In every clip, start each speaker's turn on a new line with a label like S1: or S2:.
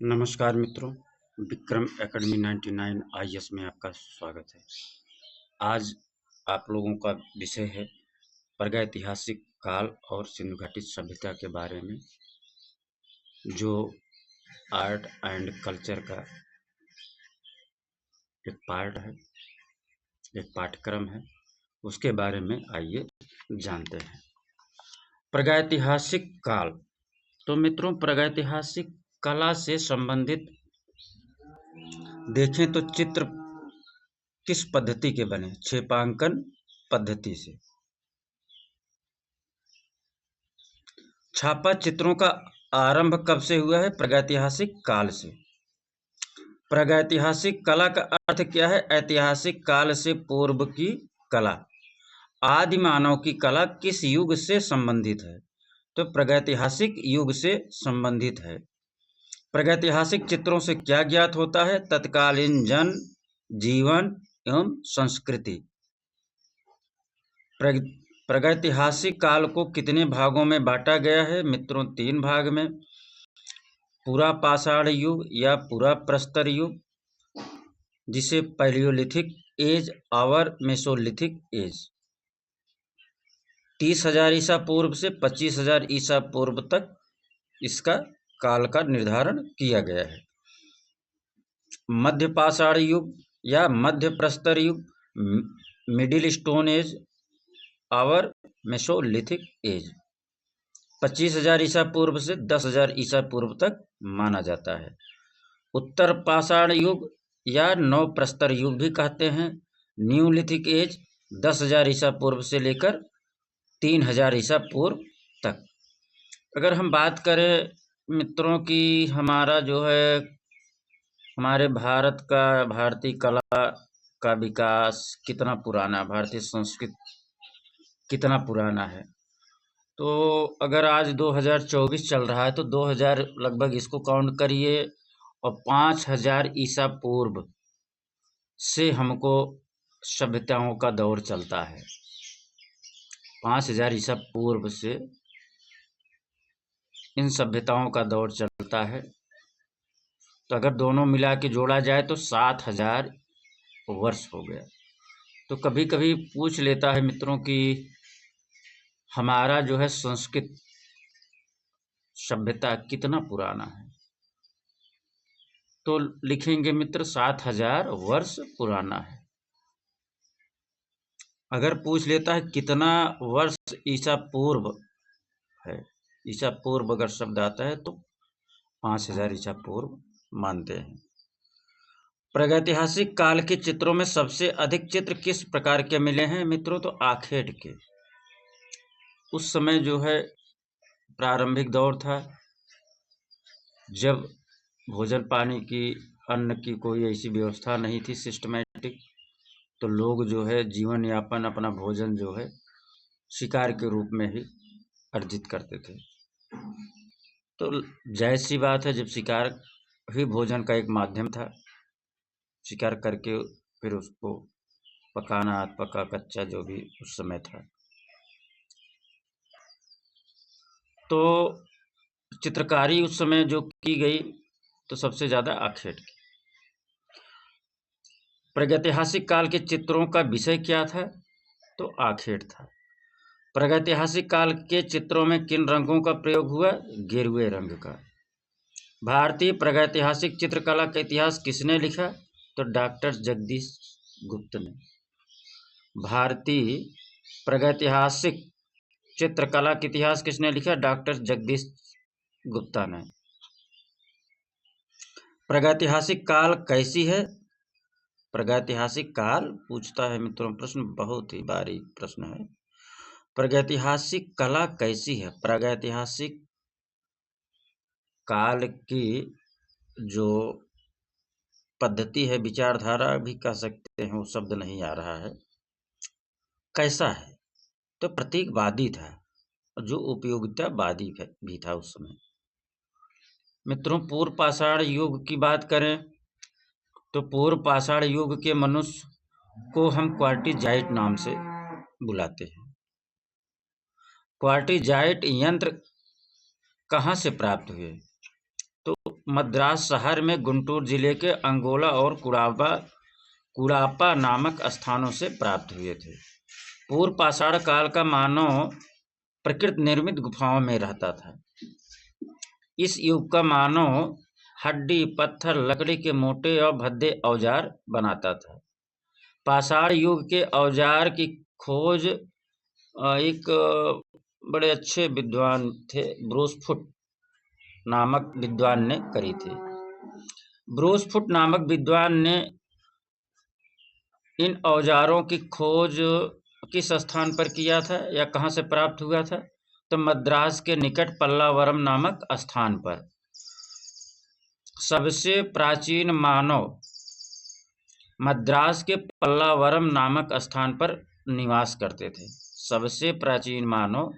S1: नमस्कार मित्रों, Vikram academy 99 IAS में आपका स्वागत है। आज आप लोगों का विषय है प्रागैतिहासिक काल और सिंधु घाटी सभ्यता के बारे में, जो आर्ट एंड कल्चर का एक पार्ट है, एक पाठ्यक्रम है। उसके बारे में आइए जानते हैं। प्रागैतिहासिक काल। तो मित्रों, प्रागैतिहासिक कला से संबंधित देखें तो चित्र किस पद्धति के बने? क्षेपांकन पद्धति से। छापा चित्रों का आरंभ कब से हुआ है? प्रागैतिहासिक काल से। प्रागैतिहासिक कला का अर्थ क्या है? ऐतिहासिक काल से पूर्व की कला। आदि मानव की कला किस युग से संबंधित है? तो प्रागैतिहासिक युग से संबंधित है। प्रागैतिहासिक चित्रों से क्या ज्ञात होता है? तत्कालीन जन जीवन एवं संस्कृति। प्रागैतिहासिक काल को कितने भागों में बांटा गया है? मित्रों, 3 भाग में। पूरा पाषाण युग या पूरा प्रस्तर युग, जिसे पैलियोलिथिक एज और मेसोलिथिक एज। 30,000 ईसा पूर्व से 25,000 ईसा पूर्व तक इसका काल का निर्धारण किया गया है। मध्य पाषाण युग या मध्य प्रस्तर युग, मिडिल स्टोन एज और मेसोलिथिक एज, 25,000 ईसा पूर्व से 10,000 ईसा पूर्व तक माना जाता है। उत्तर पाषाण युग या नव प्रस्तर युग भी कहते हैं, न्यूलिथिक एज, 10,000 ईसा पूर्व से लेकर 3,000 ईसा पूर्व तक। अगर हम बात करें मित्रों की हमारा जो है हमारे भारत का, भारतीय कला का विकास कितना पुराना, भारतीय संस्कृति कितना पुराना है, तो अगर आज 2024 चल रहा है तो 2000 लगभग इसको काउंट करिए, और 5,000 ईसा पूर्व से हमको सभ्यताओं का दौर चलता है। 5,000 ईसा पूर्व से इन सभ्यताओं का दौर चलता है। तो अगर दोनों मिला के जोड़ा जाए तो 7,000 वर्ष हो गया। तो कभी कभी पूछ लेता है मित्रों कि हमारा जो है संस्कृत सभ्यता कितना पुराना है, तो लिखेंगे मित्र 7,000 वर्ष पुराना है। अगर पूछ लेता है कितना वर्ष ईसा पूर्व है, ईसा पूर्व अगर शब्द आता है तो 5,000 ईसा पूर्व मानते हैं। प्रागैतिहासिक काल के चित्रों में सबसे अधिक चित्र किस प्रकार के मिले हैं मित्रों? तो आखेट के। उस समय जो है प्रारंभिक दौर था, जब भोजन पानी की, अन्न की कोई ऐसी व्यवस्था नहीं थी सिस्टमैटिक, तो लोग जो है जीवन यापन, अपना भोजन जो है शिकार के रूप में ही अर्जित करते थे। तो जायज़ सी बात है, जब शिकार ही भोजन का एक माध्यम था, शिकार करके फिर उसको पकाना, पका कच्चा जो भी उस समय था। तो चित्रकारी उस समय जो की गई तो सबसे ज़्यादा आखेट की। प्रागैतिहासिक काल के चित्रों का विषय क्या था? तो आखेट था। प्रागैतिहासिक काल के चित्रों में किन रंगों का प्रयोग हुआ? गेरुए रंग का। भारतीय प्रागैतिहासिक चित्रकला का इतिहास किसने लिखा? तो डॉक्टर जगदीश गुप्त ने। भारतीय प्रागैतिहासिक चित्रकला का इतिहास किसने लिखा? डॉक्टर जगदीश गुप्ता ने। प्रागैतिहासिक काल कैसी है? प्रागैतिहासिक काल पूछता है मित्रों प्रश्न, बहुत ही बारीक प्रश्न है। प्रागैतिहासिक कला कैसी है? प्रागैतिहासिक काल की जो पद्धति है, विचारधारा भी कह सकते हैं, वो शब्द नहीं आ रहा है, कैसा है? तो प्रतीकवादी था, जो उपयोगितावादी भी था उस समय। मित्रों, पूर्व पाषाण युग की बात करें तो पूर्व पाषाण युग के मनुष्य को हम क्वार्टिजाइट नाम से बुलाते हैं। क्वार्टिजाइट यंत्र कहाँ से प्राप्त हुए? तो मद्रास शहर में गुंटूर जिले के अंगोला और कुड़ापा नामक स्थानों से प्राप्त हुए थे। पूर्व पाषाण काल का मानव प्रकृति निर्मित गुफाओं में रहता था। इस युग का मानव हड्डी, पत्थर, लकड़ी के मोटे और भद्दे औजार बनाता था। पाषाण युग के औजार की खोज एक बड़े अच्छे विद्वान थे, ब्रूसफुट नामक विद्वान ने करी थी। ब्रूसफुट नामक विद्वान ने इन औजारों की खोज किस स्थान पर किया था या कहाँ से प्राप्त हुआ था? तो मद्रास के निकट पल्लावरम नामक स्थान पर। सबसे प्राचीन मानव मद्रास के पल्लावरम नामक स्थान पर निवास करते थे। सबसे प्राचीन मानव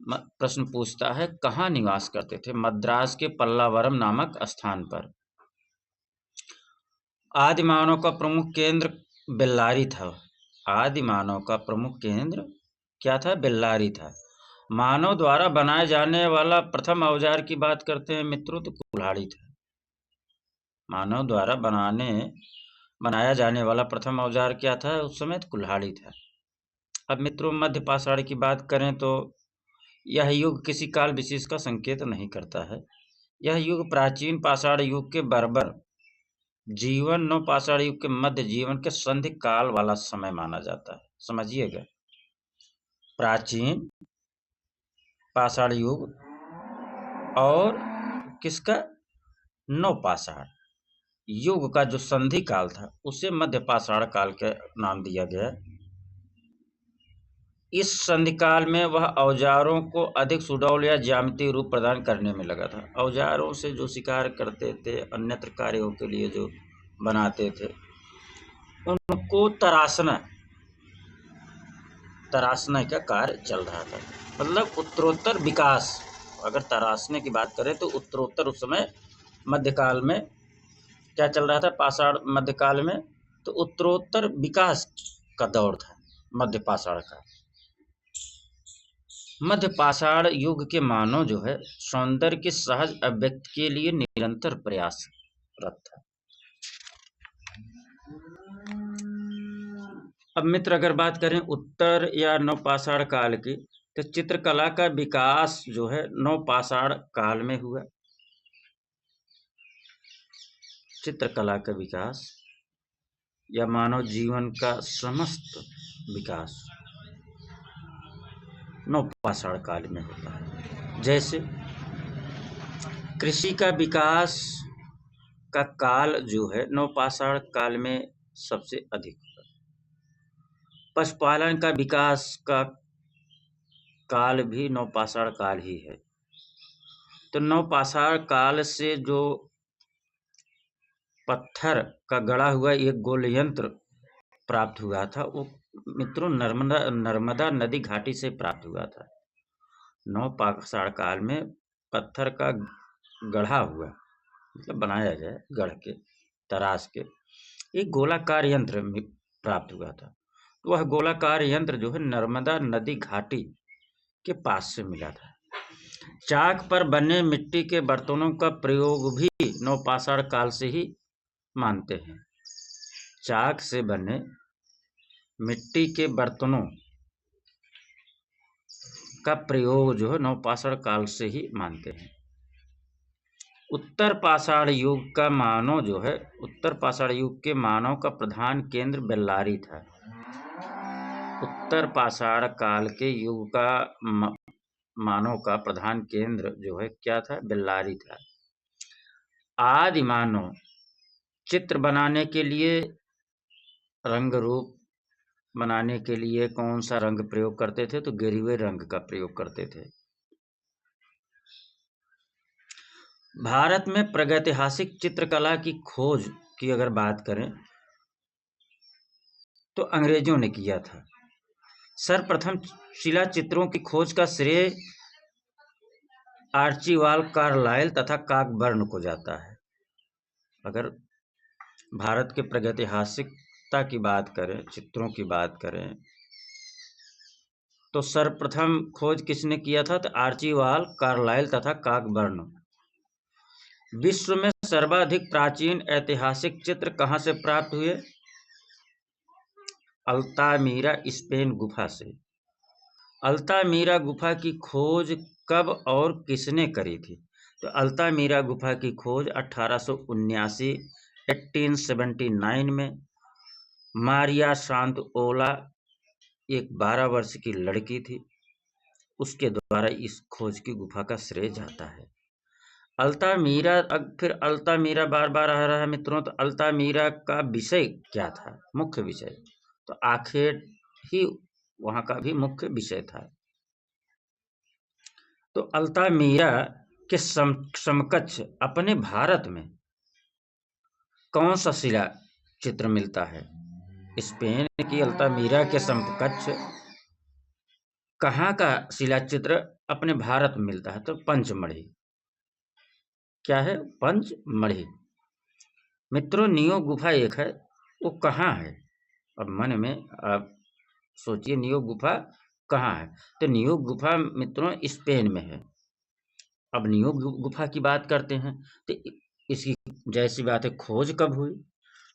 S1: प्रश्न पूछता है कहाँ निवास करते थे? मद्रास के पल्लावरम नामक स्थान पर। आदि मानव का प्रमुख केंद्र बेल्लारी था। आदि मानव का प्रमुख केंद्र क्या था? बेल्लारी था। मानव द्वारा बनाए जाने वाला प्रथम औजार की बात करते हैं मित्रों तो कुल्हाड़ी था। मानव द्वारा बनाया जाने वाला प्रथम औजार क्या था? उस समय तो कुल्हाड़ी था। अब मित्रों मध्य पाषाण की बात करें तो यह युग किसी काल विशेष का संकेत नहीं करता है। यह युग प्राचीन पाषाण युग के बर्बर जीवन नव पाषाण युग के मध्य जीवन के संधि काल वाला समय माना जाता है। समझिएगा, प्राचीन पाषाण युग और किसका? नव पाषाण युग का जो संधि काल था उसे मध्य पाषाण काल के नाम दिया गया। इस संधि काल में वह औजारों को अधिक सुडौल या ज्यामितीय रूप प्रदान करने में लगा था। औजारों से जो शिकार करते थे, अन्यत्र कार्यों के लिए जो बनाते थे, उनको तराशना का कार्य चल रहा था। मतलब उत्तरोत्तर विकास, अगर तराशने की बात करें तो उत्तरोत्तर उस समय मध्यकाल में क्या चल रहा था? पाषाण मध्यकाल में तो उत्तरोत्तर विकास का दौर था मध्य पाषाण का। मध्य पाषाण युग के मानव जो है सौंदर्य के सहज अभिव्यक्ति के लिए निरंतर प्रयासरत था। अब मित्र अगर बात करें उत्तर या नव पाषाण काल की तो चित्रकला का विकास जो है नव पाषाण काल में हुआ। चित्रकला का विकास या मानव जीवन का समस्त विकास नव पाषाण काल में होता है। जैसे कृषि का विकास का काल जो है नव पाषाण काल में सबसे अधिक होता है। पशुपालन का विकास का काल भी नव पाषाण काल ही है। तो नव पाषाण काल से जो पत्थर का गढ़ा हुआ एक गोल यंत्र प्राप्त हुआ था वो मित्रों नर्मदा नदी घाटी से प्राप्त हुआ था। नव पाषाण काल में पत्थर का गढ़ा हुआ मतलब बनाया जाए गढ़ के तराश के एक गोलाकार यंत्र प्राप्त हुआ था। तो वह गोलाकार यंत्र जो है नर्मदा नदी घाटी के पास से मिला था। चाक पर बने मिट्टी के बर्तनों का प्रयोग भी नव पाषाण काल से ही मानते हैं। चाक से बने मिट्टी के बर्तनों का प्रयोग जो है नव पाषाण काल से ही मानते हैं। उत्तर पाषाण युग का मानव जो है उत्तर पाषाण युग के मानव का प्रधान केंद्र बेल्लारी था। उत्तर पाषाण काल के युग का मानव का प्रधान केंद्र जो है क्या था? बेल्लारी था। आदि मानव चित्र बनाने के लिए रंग रूप बनाने के लिए कौन सा रंग प्रयोग करते थे? तो गेरुए रंग का प्रयोग करते थे। भारत में प्रागैतिहासिक चित्रकला की खोज की अगर बात करें तो अंग्रेजों ने किया था। सर्वप्रथम शिला चित्रों की खोज का श्रेय आर्चीबाल्ड कार्लाइल तथा कॉकबर्न को जाता है। अगर भारत के प्रागैतिहासिकता की बात करें, चित्रों की बात करें तो सर्वप्रथम खोज किसने किया था? तो आर्चीबाल्ड कार्लाइल तथा कॉकबर्न। विश्व में सर्वाधिक प्राचीन ऐतिहासिक चित्र कहाँ से प्राप्त हुए? अल्तामीरा स्पेन गुफा से। अल्तामीरा गुफा की खोज कब और किसने करी थी? तो अल्तामीरा गुफा की खोज 1879 1879 में मारिया सांतओला, एक 12 वर्ष की लड़की थी, उसके द्वारा इस खोज की गुफा का श्रेय जाता है। अल्तामीरा, अब फिर अल्तामीरा बार बार आ रहा है मित्रों, तो अल्तामीरा का विषय क्या था, मुख्य विषय? तो आखेट ही वहाँ का भी मुख्य विषय था। तो अल्तामीरा के समकक्ष अपने भारत में कौन सा शिला चित्र मिलता है? स्पेन की अल्तामीरा के समकक्ष कहाँ का शिला चित्र अपने भारत में मिलता है? तो पंचमढ़ी। क्या है? पंचमढ़ी। मित्रों, नियो गुफा एक है, वो कहाँ है? अब मन में आप सोचिए, नियो गुफा कहाँ है? तो नियो गुफा मित्रों स्पेन में है। अब नियो गुफा की बात करते हैं, तो इसकी जैसी बात है, खोज कब हुई?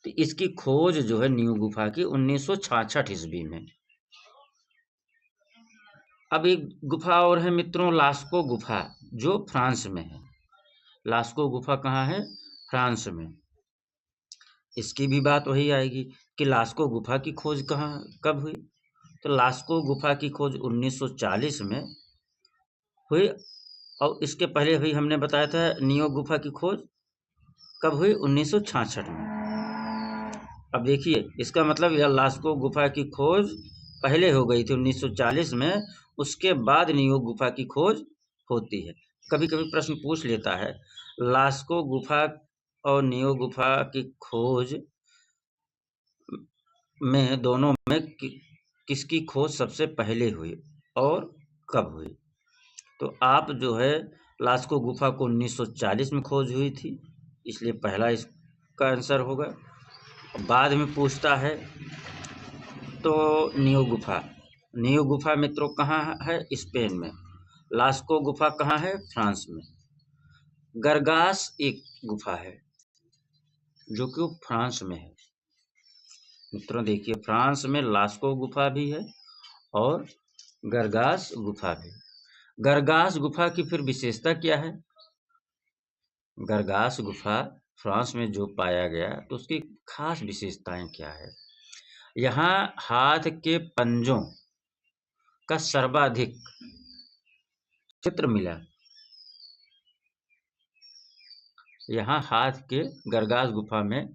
S1: तो इसकी खोज जो है नियो गुफा की 1966 ईस्वी में। अब एक गुफा और है मित्रों, लास्को गुफा, जो फ्रांस में है। लास्को गुफा कहाँ है? फ्रांस में। इसकी भी बात वही आएगी कि लास्को गुफा की खोज कब हुई? तो लास्को गुफा की खोज 1940 में हुई, और इसके पहले भी हमने बताया था नियो गुफा की खोज कब हुई? 1966 में। अब देखिए, इसका मतलब यह लास्को गुफा की खोज पहले हो गई थी 1940 में, उसके बाद नियो गुफा की खोज होती है। कभी कभी प्रश्न पूछ लेता है, लास्को गुफा और नियो गुफा की खोज में, दोनों में किसकी खोज सबसे पहले हुई और कब हुई? तो आप जो है, लास्को गुफा को 1940 में खोज हुई थी, इसलिए पहला इसका आंसर होगा। बाद में पूछता है तो नियो गुफा। नियो गुफा मित्रों कहाँ है? स्पेन में। लास्को गुफा कहाँ है? फ्रांस में। गरगास एक गुफा है जो कि फ्रांस में है। मित्रों देखिए, फ्रांस में लास्को गुफा भी है और गरगास गुफा भी। गरगास गुफा की फिर विशेषता क्या है? गरगास गुफा फ्रांस में जो पाया गया, तो उसकी खास विशेषताएं क्या है? यहाँ हाथ के पंजों का सर्वाधिक चित्र मिला। यहाँ गरगास गुफा में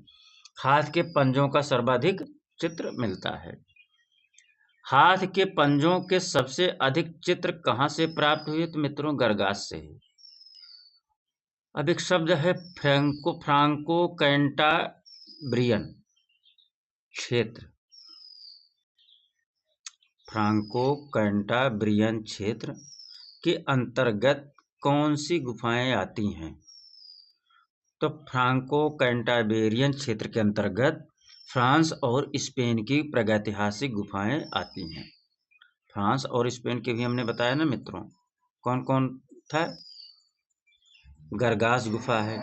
S1: हाथ के पंजों का सर्वाधिक चित्र मिलता है। हाथ के पंजों के सबसे अधिक चित्र कहाँ से प्राप्त हुए? तो मित्रों गरगास से ही। अब एक शब्द है फ्रांको कैंटाब्रियन क्षेत्र। फ्रांको कैंटाब्रियन क्षेत्र के अंतर्गत कौन सी गुफाएं आती हैं? तो फ्रांको कैंटाब्रियन क्षेत्र के अंतर्गत फ्रांस और स्पेन की प्रागैतिहासिक गुफाएं आती हैं। फ्रांस और स्पेन के भी हमने बताया ना मित्रों, कौन कौन था? गरगास गुफा है,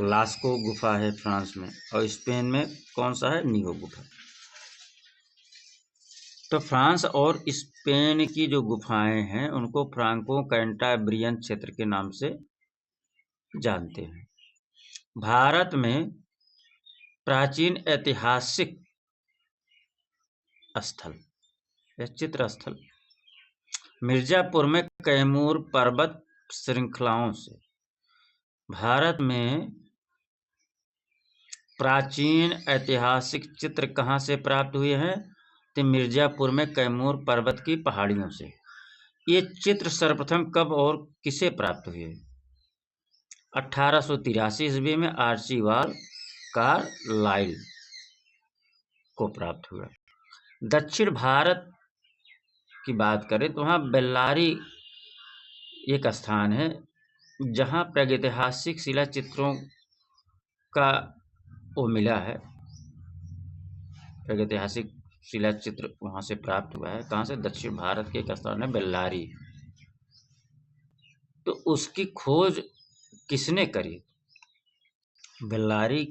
S1: लास्को गुफा है फ्रांस में, और स्पेन में कौन सा है? नियो गुफा। तो फ्रांस और स्पेन की जो गुफाएं हैं, उनको फ्रांको कैंटाब्रियन क्षेत्र के नाम से जानते हैं। भारत में प्राचीन ऐतिहासिक स्थल या चित्र स्थल मिर्जापुर में कैमूर पर्वत श्रृंखलाओं से। भारत में प्राचीन ऐतिहासिक चित्र कहाँ से प्राप्त हुए हैं? तो मिर्जापुर में कैमूर पर्वत की पहाड़ियों से। ये चित्र सर्वप्रथम कब और किसे प्राप्त हुए? 1883 ईस्वी में आर्चीबाल्ड कार्लाइल को प्राप्त हुआ। दक्षिण भारत की बात करें तो वहाँ बेल्लारी एक स्थान है जहाँ प्रागैतिहासिक शिला चित्रों का वो मिला है। प्रागैतिहासिक शिला चित्र वहाँ से प्राप्त हुआ है। कहाँ से? दक्षिण भारत के एक स्थान है बेल्लारी। तो उसकी खोज किसने करी? बेल्लारी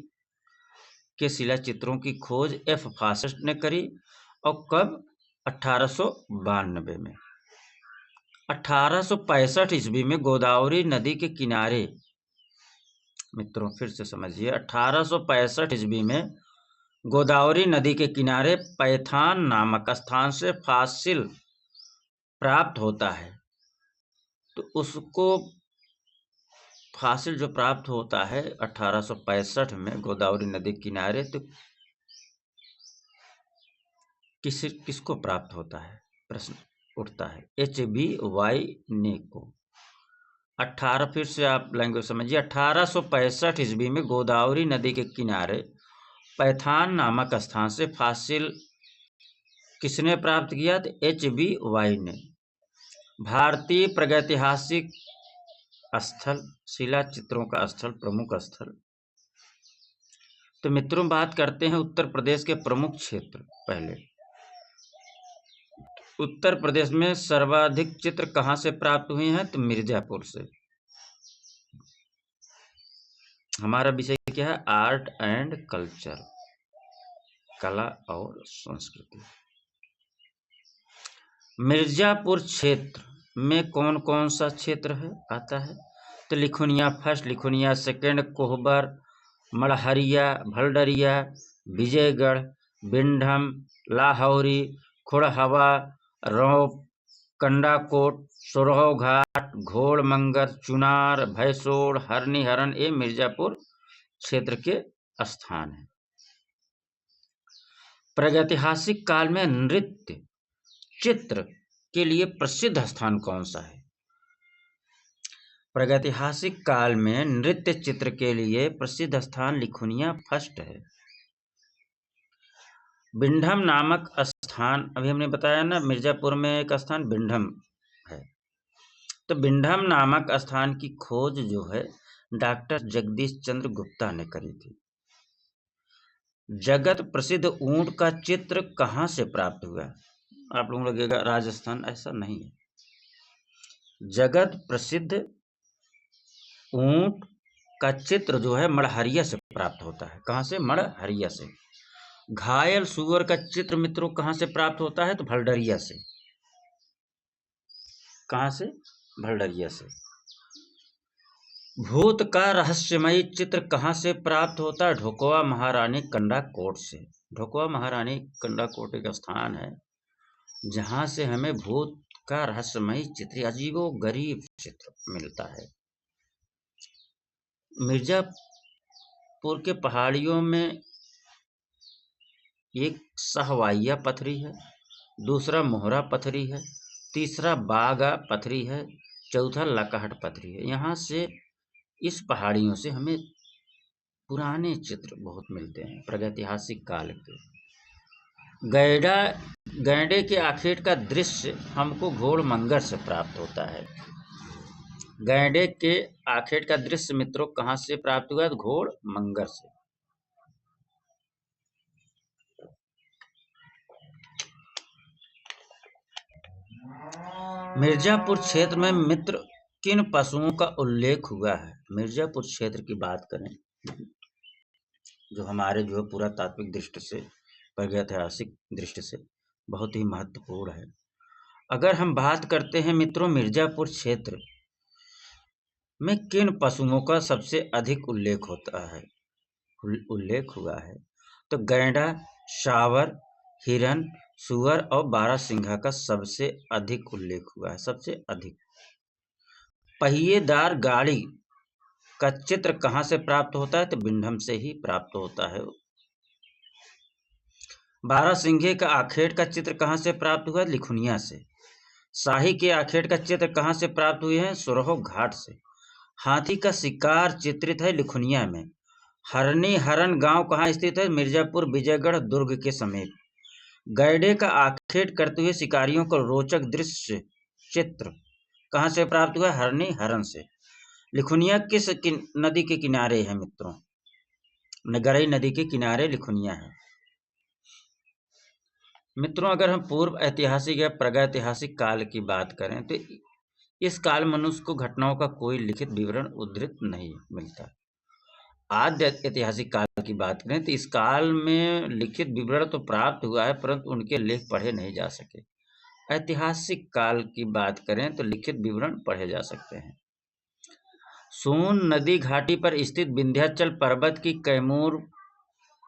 S1: के शिला चित्रों की खोज एफ फासेट ने करी और कब? 1892 में। 1865 ईस्वी में गोदावरी नदी के किनारे, मित्रों फिर से समझिए, 1865 ईस्वी में गोदावरी नदी के किनारे पैथान नामक स्थान से फासिल प्राप्त होता है। तो उसको फासिल जो प्राप्त होता है 1865 में गोदावरी नदी किनारे, तो किसको प्राप्त होता है? प्रश्न उठता है। HBY ने को 18, फिर से आप लैंग्वेज समझिए, 1865 ईस्वी में गोदावरी नदी के किनारे पैथान नामक स्थान से फासिल किसने प्राप्त किया? तो HBY ने। भारतीय प्रागैतिहासिक स्थल, शिला चित्रों का स्थल, प्रमुख स्थल। तो मित्रों बात करते हैं उत्तर प्रदेश के प्रमुख क्षेत्र। पहले उत्तर प्रदेश में सर्वाधिक चित्र कहाँ से प्राप्त हुए हैं? तो मिर्जापुर से। हमारा विषय क्या है? आर्ट एंड कल्चर, कला और संस्कृति। मिर्जापुर क्षेत्र में कौन कौन सा क्षेत्र है आता है? तो लिखुनिया फर्स्ट, लिखुनिया सेकेंड, कोहबर, मड़हरिया, भलडरिया, विजयगढ़, बिंढम, लाहौरी, खुड़हवा, रौप, कंडाकोट, सोरहो घाट, घोड़मंगर, चुनार, भैंसोड़, हरनी हरन, ये मिर्जापुर क्षेत्र के स्थान हैं। प्रागैतिहासिक काल में नृत्य चित्र के लिए प्रसिद्ध स्थान कौन सा है? प्रागैतिहासिक काल में नृत्य चित्र के लिए प्रसिद्ध स्थान लिखुनिया फर्स्ट है। बिंढम नामक स्थान, अभी हमने बताया ना, मिर्जापुर में एक स्थान बिंढम है। तो बिंढम नामक स्थान की खोज जो है डॉक्टर जगदीश चंद्र गुप्ता ने करी थी। जगत प्रसिद्ध ऊंट का चित्र कहाँ से प्राप्त हुआ? आप लोगों को लगेगा राजस्थान, ऐसा नहीं है। जगत प्रसिद्ध ऊंट का चित्र जो है मड़हरिया से प्राप्त होता है। कहाँ से? मड़हरिया से। घायल सुअर का चित्र मित्रों कहाँ से प्राप्त होता है? तो भलडरिया से। कहाँ से? भलडरिया से। भूत का रहस्यमयी चित्र कहाँ से प्राप्त होता है? ढोकवा महारानी कंडाकोट से। ढोकवा महारानी कंडाकोट एक स्थान है जहाँ से हमें भूत का रहस्यमयी चित्र, अजीबोगरीब चित्र मिलता है। मिर्जापुर के पहाड़ियों में एक सहवाइया पथरी है, दूसरा मोहरा पथरी है, तीसरा बागा पथरी है, चौथा लकाहट पथरी है। यहाँ से इस पहाड़ियों से हमें पुराने चित्र बहुत मिलते हैं प्रागैतिहासिक काल के। गैंडे के आखेट का दृश्य हमको घोड़मंगर से प्राप्त होता है। गैंडे के आखेट का दृश्य मित्रों कहाँ से प्राप्त हुआ? घोड़मंगर से। मिर्जापुर क्षेत्र में मित्र किन पशुओं का उल्लेख हुआ है? मिर्जापुर क्षेत्र की बात करें जो हमारे जो है पुरातात्विक दृष्टि से, प्रागैतिहासिक दृष्टि से बहुत ही महत्वपूर्ण है। अगर हम बात करते हैं मित्रों मिर्जापुर क्षेत्र में किन पशुओं का सबसे अधिक उल्लेख हुआ है, तो गैंडा, शावर, हिरन, सुअर और बारहसिंघा का सबसे अधिक उल्लेख हुआ है, सबसे अधिक। पहिएदार गाड़ी का चित्र कहाँ से प्राप्त होता है? तो बिंढम से ही प्राप्त होता है। बारहसिंघे का आखेट का चित्र कहाँ से प्राप्त हुआ? लिखुनिया से। शाही के आखेट का चित्र कहाँ से प्राप्त हुए हैं? सोरहो घाट से। हाथी का शिकार चित्रित है लिखुनिया में। हरनी हरन गांव कहाँ स्थित है? मिर्जापुर, विजयगढ़, दुर्ग के समीप। गैंडे का आखेट करते हुए शिकारियों का रोचक दृश्य चित्र कहाँ से प्राप्त हुआ? हरनी हरन से। लिखुनिया किस नदी के किनारे है मित्रों? नगरई नदी के किनारे लिखुनिया है। मित्रों अगर हम पूर्व ऐतिहासिक या प्रागैतिहासिक काल की बात करें तो इस काल मनुष्य को घटनाओं का कोई लिखित विवरण उद्धृत नहीं मिलता। आद्य ऐतिहासिक काल की बात करें तो इस काल में लिखित विवरण तो प्राप्त हुआ है, परंतु उनके लेख पढ़े नहीं जा सके। ऐतिहासिक काल की बात करें तो लिखित विवरण पढ़े जा सकते हैं। सोन नदी घाटी पर स्थित विंध्याचल पर्वत की कैमूर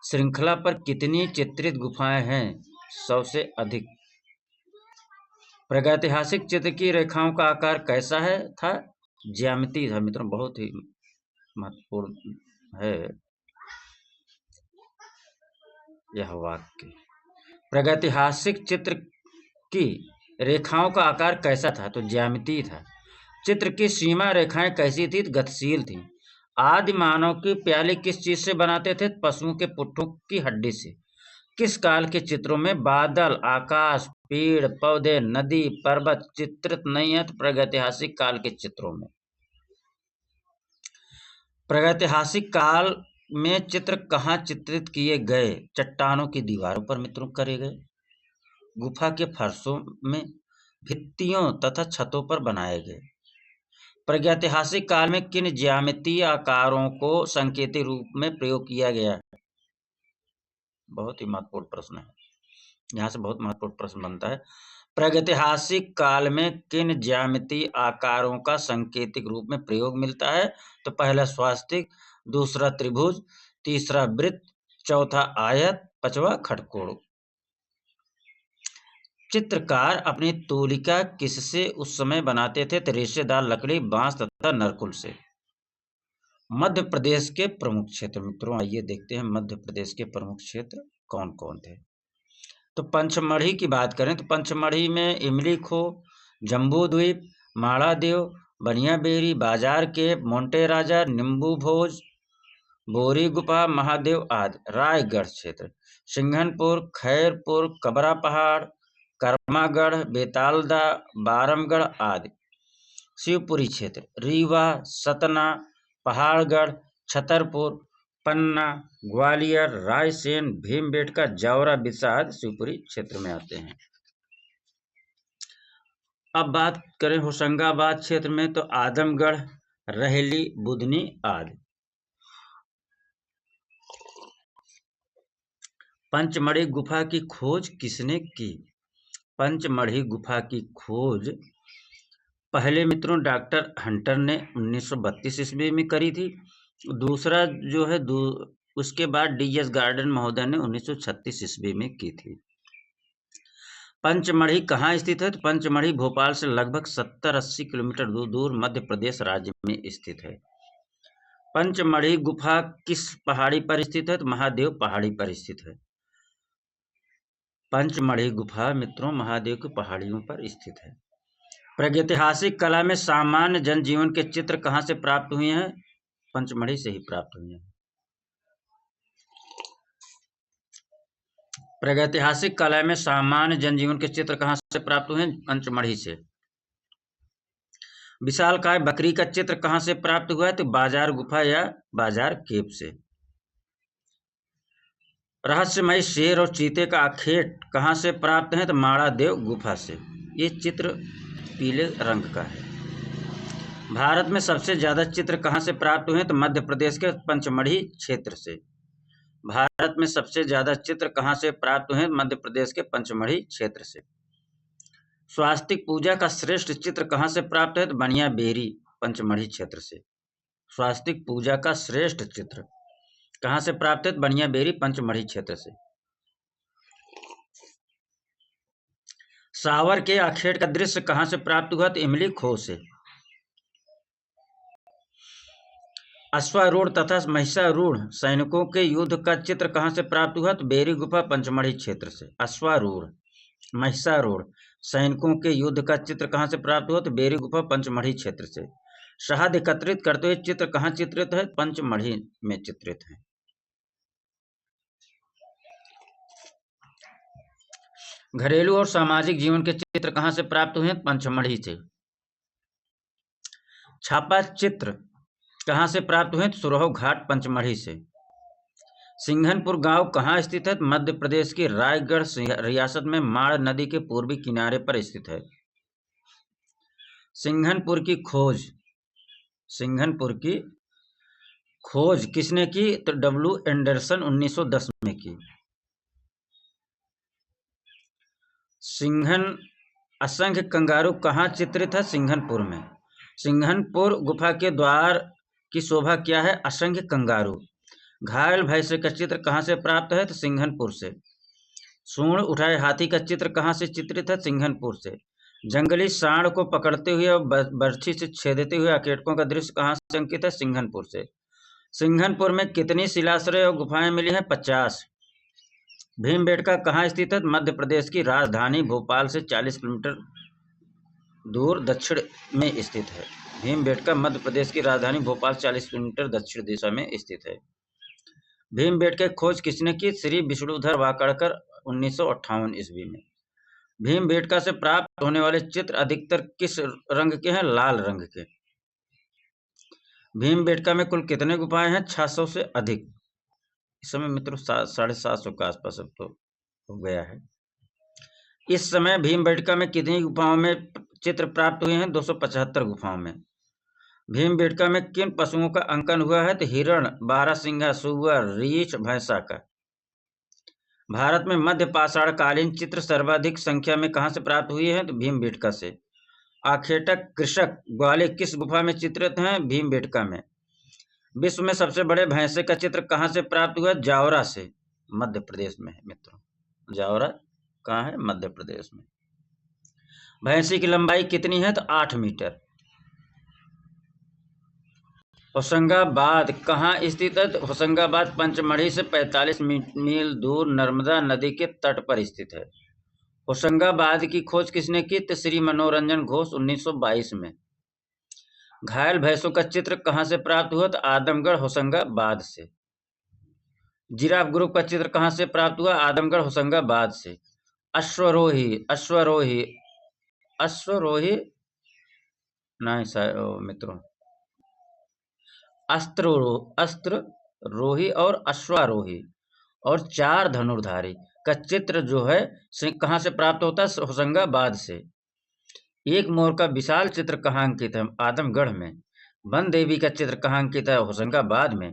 S1: श्रृंखला पर कितनी चित्रित गुफाएं हैं? 100 से अधिक। प्रागैतिहासिक चित्र की रेखाओं का आकार कैसा था? ज्यामितीय था मित्रों, बहुत ही महत्वपूर्ण है यह वाक्य। प्रागैतिहासिक चित्र की रेखाओं का आकार कैसा था? तो ज्यामितीय था। चित्र की सीमा रेखाएं कैसी थी? गतिशील थी। आदि मानव की प्याली किस चीज से बनाते थे? पशुओं के पुट्ठों की हड्डी से। किस काल के चित्रों में बादल, आकाश, पेड़ पौधे, नदी, पर्वत चित्रित नहीं है? तो प्रागैतिहासिक काल के चित्रों में। प्रागैतिहासिक काल में चित्र कहाँ चित्रित किए गए? चट्टानों की दीवारों पर मित्रों करे गए, गुफा के फर्शों में, भित्तियों तथा छतों पर बनाए गए। प्रागैतिहासिक काल में किन ज्यामितीय आकारों को संकेतिक रूप में प्रयोग किया गया? बहुत ही महत्वपूर्ण प्रश्न है, यहाँ से बहुत महत्वपूर्ण प्रश्न बनता है। प्रागैतिहासिक काल में किन ज्यामितीय आकारों का सांकेतिक रूप में प्रयोग मिलता है? तो पहला स्वास्तिक, दूसरा त्रिभुज, तीसरा वृत्त, चौथा आयत, पांचवा खटकोण। चित्रकार अपनी तूलिका किससे उस समय बनाते थे? तो रेशेदार लकड़ी, बांस तथा नरकुल से। मध्य प्रदेश के प्रमुख क्षेत्र मित्रों, आइए देखते हैं मध्य प्रदेश के प्रमुख क्षेत्र कौन कौन थे। तो पंचमढ़ी की बात करें तो पंचमढ़ी में इमली खो, जम्बू द्वीप, माड़ादेव, बनियाबेरी, बाजार के, मोंटे राजा, नींबू भोज, बोरी गुफा, महादेव आदि। रायगढ़ क्षेत्र सिंघनपुर, खैरपुर, कबरा पहाड़, कर्मागढ़, बेतालदा, बारमगढ़ आदि। शिवपुरी क्षेत्र रीवा, सतना, पहाड़गढ़, छतरपुर, पन्ना, ग्वालियर, रायसेन, भीमबेटका, जावरा, बिसाद शिवपुरी क्षेत्र में आते हैं। अब बात करें होशंगाबाद क्षेत्र में तो आजमगढ़, रहेली, बुधनी आदि। पंचमढ़ी गुफा की खोज किसने की? पंचमढ़ी गुफा की खोज पहले मित्रों डॉक्टर हंटर ने 1932 ईस्वी में करी थी। दूसरा जो है उसके बाद डीएस गार्डन महोदय ने 1936 ईस्वी में की थी। पंचमढ़ी कहाँ स्थित है? तो पंचमढ़ी भोपाल से लगभग 70-80 किलोमीटर दूर मध्य प्रदेश राज्य में स्थित है। पंचमढ़ी गुफा किस पहाड़ी पर स्थित है? तो महादेव पहाड़ी पर स्थित है। पंचमढ़ी गुफा मित्रों महादेव की पहाड़ियों पर स्थित है। प्रागैतिहासिक कला में सामान्य जनजीवन के चित्र कहाँ से प्राप्त हुए हैं? पंचमढ़ी से ही प्राप्त हुए हैं। प्रागैतिहासिक कला में सामान्य जनजीवन के चित्र कहाँ से प्राप्त हुए हैं? पंचमढ़ी से। विशालकाय बकरी का चित्र कहाँ से प्राप्त हुआ है? तो बाजार गुफा या बाजार केव से। रहस्यमय शेर और चीते का आखेट कहाँ से प्राप्त है? तो माड़ादेव गुफा से। ये चित्र पीले रंग का है। भारत में सबसे ज्यादा चित्र कहाँ से प्राप्त हुए? तो मध्य प्रदेश के पंचमढ़ी क्षेत्र से। भारत में सबसे ज्यादा चित्र कहाँ से प्राप्त हुए? मध्य प्रदेश के पंचमढ़ी क्षेत्र से। स्वास्तिक पूजा का श्रेष्ठ चित्र कहाँ से प्राप्त है? तो बनियाबेरी पंचमढ़ी क्षेत्र से। स्वास्तिक पूजा का श्रेष्ठ चित्र कहाँ से प्राप्त है? बनियाबेरी पंचमढ़ी क्षेत्र से। सावर के आखेट का दृश्य कहाँ से प्राप्त हुआ? तो इमली खो से। अश्वारूढ़ तथा महिषारूढ़ सैनिकों के युद्ध का चित्र कहाँ से प्राप्त हुआ? तो बेरी गुफा पंचमढ़ी क्षेत्र से। अश्वारूढ़ महिषारूढ़ सैनिकों के युद्ध का चित्र कहाँ से प्राप्त हुआ? तो बेरी गुफा पंचमढ़ी क्षेत्र से। शहद एकत्रित करते हुए चित्र कहाँ चित्रित है? पंचमढ़ी में चित्रित है। घरेलू और सामाजिक जीवन के चित्र कहाँ से प्राप्त हुए? पंचमढ़ी से। छापा चित्र कहाँ से प्राप्त हुए? सुरहो घाट पंचमढ़ी से। सिंघनपुर गांव कहाँ स्थित है? मध्य प्रदेश की रायगढ़ रियासत में माड़ नदी के पूर्वी किनारे पर स्थित है। सिंघनपुर की खोज, सिंघनपुर की खोज किसने की? तो डब्ल्यू एंडरसन 1910 में की। सिंघन असंख्य कंगारू कहाँ चित्रित है? सिंघनपुर में। सिंघनपुर गुफा के द्वार की शोभा क्या है? असंख्य कंगारू। घायल भैंसे का चित्र कहाँ से प्राप्त है? तो सिंघनपुर से। सूंड उठाए हाथी का चित्र कहाँ से चित्रित है? सिंघनपुर से। जंगली सांड को पकड़ते हुए और बर्छी से छेदते हुए अकेटकों का दृश्य कहाँ से अंकित है? सिंघनपुर से। सिंघनपुर में कितनी शिलाश्रय और गुफाएं मिली हैं? 50। भीमबेटका कहाँ स्थित है? मध्य प्रदेश की राजधानी भोपाल से 40 किलोमीटर दूर दक्षिण में स्थित है। भीमबेटका मध्य प्रदेश की राजधानी भोपाल 40 किलोमीटर दक्षिण दिशा में स्थित है। भीमबेटका की खोज किसने की? श्री विष्णुधर वाकड़कर 1958 ईस्वी में। भीमबेटका से प्राप्त होने वाले चित्र अधिकतर किस रंग के हैं? लाल रंग के। भीमबेटका में कुल कितने गुफाएं हैं? 600 से अधिक। इस समय मित्रों 750 के आसपास अब तो हो गया है। इस समय भीमबेटका में कितनी गुफाओं में चित्र प्राप्त हुए हैं? 275 गुफाओं में। भीमबेटका में किन पशुओं का अंकन हुआ है? तो हिरण, बारहसिंगा, सुअर, रीछ, भैंसा का। भारत में मध्य पाषाणकालीन चित्र सर्वाधिक संख्या में कहाँ से प्राप्त हुए हैं? तो भीमबेटका से। आखेटक कृषक ग्वाले किस गुफा में चित्रित हैं? भीमबेटका में। विश्व में सबसे बड़े भैंसे का चित्र कहाँ से प्राप्त हुआ? जावरा से, मध्य प्रदेश में है मित्रों। जावरा कहाँ है? मध्य प्रदेश में। भैंसी की लंबाई कितनी है? तो 8 मीटर। होशंगाबाद कहाँ स्थित है? तो होशंगाबाद पंचमढ़ी से 45 मील दूर नर्मदा नदी के तट पर स्थित है। होशंगाबाद की खोज किसने की? तो श्री मनोरंजन घोष 1922 में। घायल भैंसों का चित्र कहाँ से प्राप्त हुआ? तो आदमगढ़ होशंगाबाद से। जिराफ ग्रुप का चित्र कहाँ से प्राप्त हुआ? आदमगढ़ होशंगाबाद से। अश्वरोही अश्वरोही अश्वरोही नहीं मित्रों, अस्त्र रोही और अश्वारोही और 4 धनुर्धारी का चित्र जो है कहाँ से प्राप्त होता है? होशंगाबाद से। एक मोर का विशाल चित्र कहाँ अंकित है? आदमगढ़ में। वन देवी का चित्र कहाँ अंकित है? होशंगाबाद में।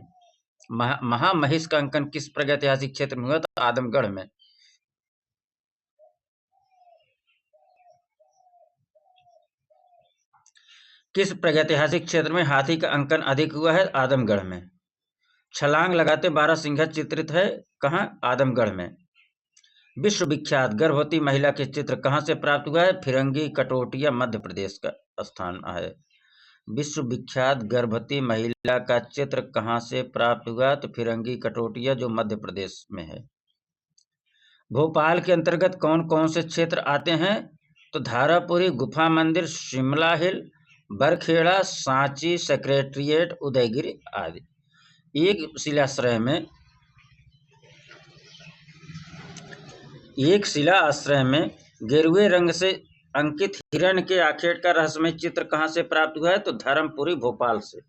S1: महामहिष का अंकन किस प्रागैतिहासिक क्षेत्र में हुआ? तो आदमगढ़ में। किस प्रागैतिहासिक क्षेत्र में हाथी का अंकन अधिक हुआ है? आदमगढ़ में। छलांग लगाते बारहसिंघा चित्रित है कहाँ? आदमगढ़ में। विश्व विख्यात गर्भवती महिला के चित्र कहाँ से प्राप्त हुआ है? फिरंगी कटोटिया मध्य प्रदेश का स्थान है। विश्व विख्यात गर्भवती महिला का चित्र कहाँ से प्राप्त हुआ? तो फिरंगी कटोटिया जो मध्य प्रदेश में है। भोपाल के अंतर्गत कौन कौन से क्षेत्र आते हैं? तो धारापुरी, गुफा मंदिर, शिमला हिल, बरखेड़ा, सांची, सेक्रेटरिएट, उदयगिरी आदि। एक शिला आश्रय में गेरुए रंग से अंकित हिरण के आखेट का रहस्यमय चित्र कहाँ से प्राप्त हुआ है? तो धर्मपुरी भोपाल से।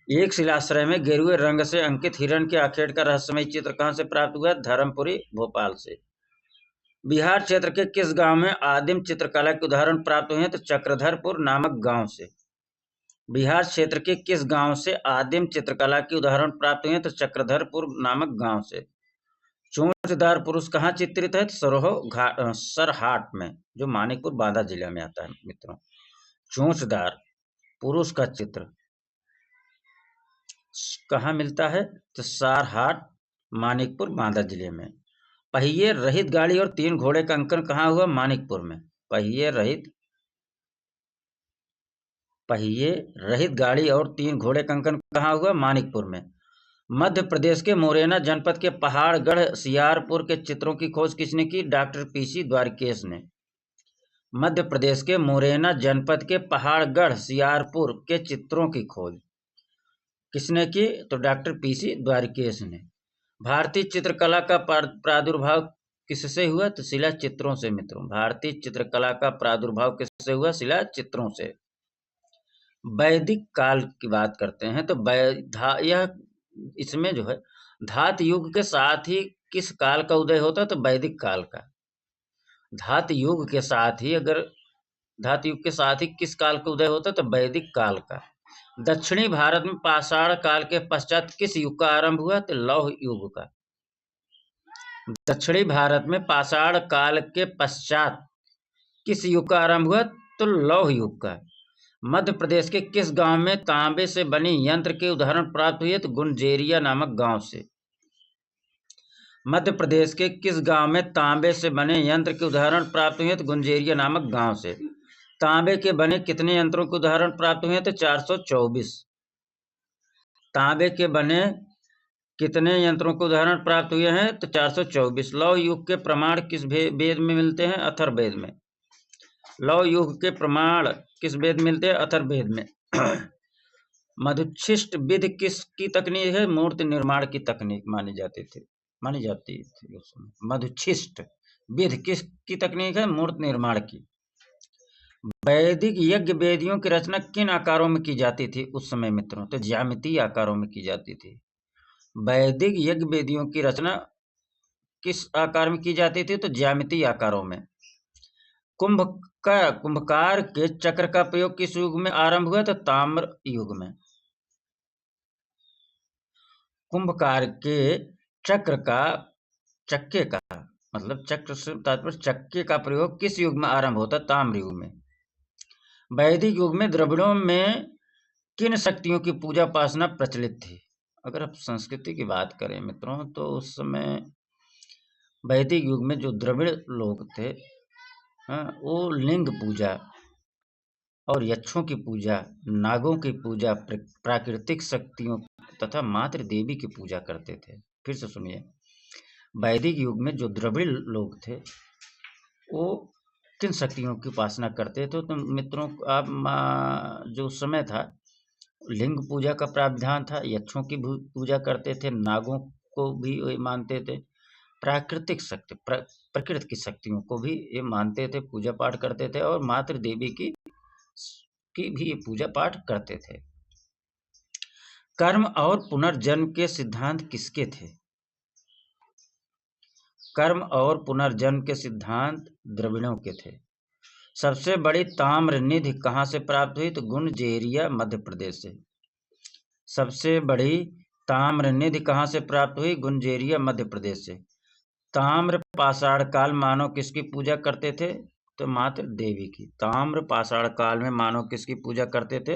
S1: एक शिलाश्रय में गेरुए रंग से अंकित हिरण के आखेट का रहस्यमय चित्र कहाँ से प्राप्त हुआ है? धर्मपुरी भोपाल से। बिहार क्षेत्र के किस गांव में आदिम चित्रकला के उदाहरण प्राप्त हुए हैं? तो चक्रधरपुर नामक गांव से। बिहार क्षेत्र के किस गांव से आदिम चित्रकला के उदाहरण प्राप्त हुए हैं? तो चक्रधरपुर नामक गांव से। चोंचदार पुरुष कहाँ चित्रित है? तो सरहाट में, जो मानिकपुर बांदा जिला में आता है मित्रों। चोंचदार पुरुष का चित्र कहाँ मिलता है? तो सरहाट, मानिकपुर बांदा जिले में। पहिए रहित गाड़ी और 3 घोड़े का अंकन कहाँ हुआ? मानिकपुर में। पहिए रहित गाड़ी और 3 घोड़े का अंकन कहाँ हुआ? मानिकपुर में। मध्य प्रदेश के मुरैना जनपद के पहाड़गढ़ सियारपुर के चित्रों की खोज किसने की? डॉक्टर पीसी द्वारकेश ने। मध्य प्रदेश के मुरैना जनपद के पहाड़गढ़ सियारपुर के चित्रों की खोज किसने की? तो डॉक्टर पीसी द्वारकेश ने। भारतीय चित्रकला का प्रादुर्भाव किससे हुआ? तो शिला चित्रों से मित्रों। भारतीय चित्रकला का प्रादुर्भाव किससे हुआ? शिला चित्रों से। वैदिक काल की बात करते हैं तो यह इसमें जो है धातु युग के साथ ही किस काल का उदय होता है? तो वैदिक काल का। धातु युग के साथ ही अगर धातु युग के साथ ही किस काल का उदय होता है? तो वैदिक काल का। दक्षिणी भारत में पाषाण काल के पश्चात किस युग का आरंभ हुआ? तो लौह युग का। दक्षिणी भारत में पाषाण काल के पश्चात किस युग का आरंभ हुआ? तो लौह युग का। मध्य प्रदेश के किस गांव में तांबे से बनी यंत्र के उदाहरण प्राप्त हुए? तो गुंजेरिया नामक गांव से। मध्य प्रदेश के किस गांव में तांबे से बने यंत्र के उदाहरण प्राप्त हुए? तो गुंजेरिया नामक गांव से। तांबे के बने कितने यंत्रों के उदाहरण प्राप्त हुए? तो 424। तांबे के बने कितने यंत्रों के उदाहरण प्राप्त हुए हैं? तो 424। लौह युग के प्रमाण किस वेद में मिलते हैं? अथर्ववेद में। लौह युग के प्रमाण किस वेद में मिलते हैं? अथर्ववेद में। मधुच्छिष्ट विधि किसकी तकनीक है? मूर्ति निर्माण की तकनीक मानी जाती थी उस समय। मधुच्छिष्ट विधि किसकी तकनीक है? मूर्ति निर्माण की। वैदिक यज्ञ वेदियों की रचना किन आकारों में की जाती थी उस समय मित्रों? तो ज्यामितीय आकारों में की जाती थी। वैदिक यज्ञ वेदियों की रचना किस आकार में की जाती थी? तो ज्यामितीय आकारों में। कुंभकार के चक्र का प्रयोग किस युग में आरंभ हुआ? तो ताम्र युग में। कुंभकार के चक्के का मतलब चक्र से तात्पर्य चक्के का प्रयोग किस युग में आरंभ होता? ताम्र युग में। वैदिक युग में द्रविड़ों में किन शक्तियों की पूजा उपासना प्रचलित थी? अगर आप संस्कृति की बात करें मित्रों तो उस समय वैदिक युग में जो द्रविड़ लोग थे वो लिंग पूजा और यक्षों की पूजा, नागों की पूजा, प्राकृतिक शक्तियों तथा मातृ देवी की पूजा करते थे। फिर से सुनिए, वैदिक युग में जो द्रविड़ लोग थे वो किन शक्तियों की उपासना करते थे? तो मित्रों आप जो समय था लिंग पूजा का प्राविधान था, यक्षों की पूजा करते थे, नागों को भी वे मानते थे, प्राकृतिक शक्ति प्रकृति की शक्तियों को भी ये मानते थे, पूजा पाठ करते थे और मातृ देवी की भी पूजा पाठ करते थे। कर्म और पुनर्जन्म के सिद्धांत किसके थे? कर्म और पुनर्जन्म के सिद्धांत द्रविड़ों के थे। सबसे बड़ी ताम्र निधि कहाँ से प्राप्त हुई? तो गुंजेरिया मध्य प्रदेश से। सबसे बड़ी ताम्र निधि कहाँ से प्राप्त हुई? गुंजेरिया मध्य प्रदेश से। ताम्र पाषाण काल मानव किसकी पूजा करते थे? तो मातृ देवी की। ताम्र पाषाण काल में मानव किसकी पूजा करते थे?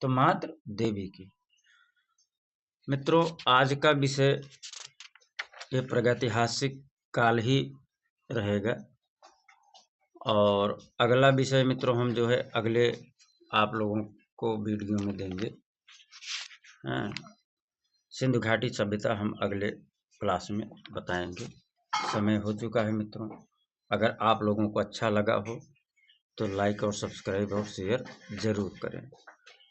S1: तो मातृ देवी की। मित्रों आज का विषय ये प्रागैतिहासिक काल ही रहेगा और अगला विषय मित्रों हम जो है अगले आप लोगों को वीडियो में देंगे। सिंधु घाटी सभ्यता हम अगले क्लास में बताएंगे। समय हो चुका है मित्रों, अगर आप लोगों को अच्छा लगा हो तो लाइक और सब्सक्राइब और शेयर ज़रूर करें।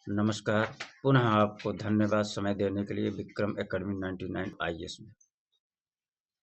S1: नमस्कार, पुनः आपको धन्यवाद समय देने के लिए विक्रम एकेडमी 99 IAS में।